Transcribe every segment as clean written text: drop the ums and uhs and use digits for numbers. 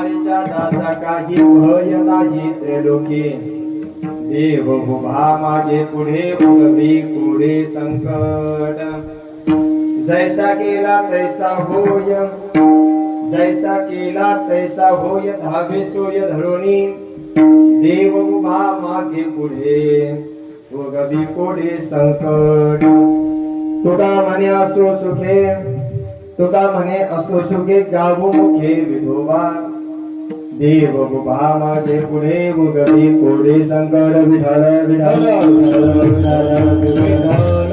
हरीच्या दासा काही भय नाही त्रैलोकी देव उभा मागे पुढे उगवी पुढे संकट जैसा केला तैसा होय जैसा केला तैसा होय धावे सोय धरोणी देव उभा मागे पुढे उगवी पुढे संकट तुका म्हणे असो सुखे तुका म्हणे असो सुखे गावो मुखे विधोबा देव उभा मागे पुढे उगवी पुढे संकट विठ्ठल विठ्ठल विठ्ठल विठ्ठल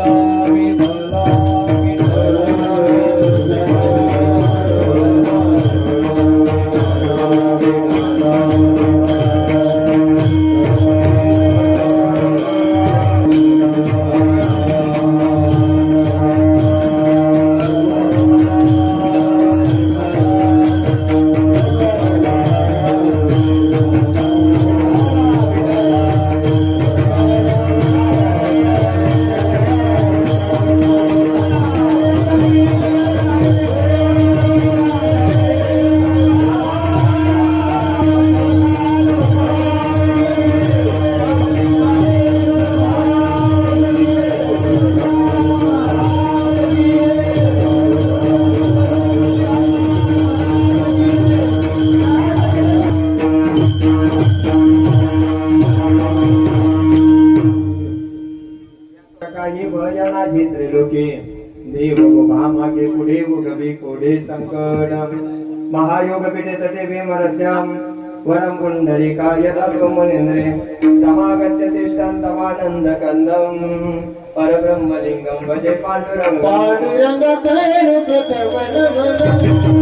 काही भय नाही त्रैलोकी देव उभा मागे पुढे उगवी पुढे संकट महायोग पीठे तटे भीमरथ्याम वरम पुंडलिका यदा ब्रह्मनेंद्रे समागत्य तिष्ठन्तमानंद कंदम परब्रह्मलिंगम भजे पांडुरंग पांडुरंग कळेल प्रथम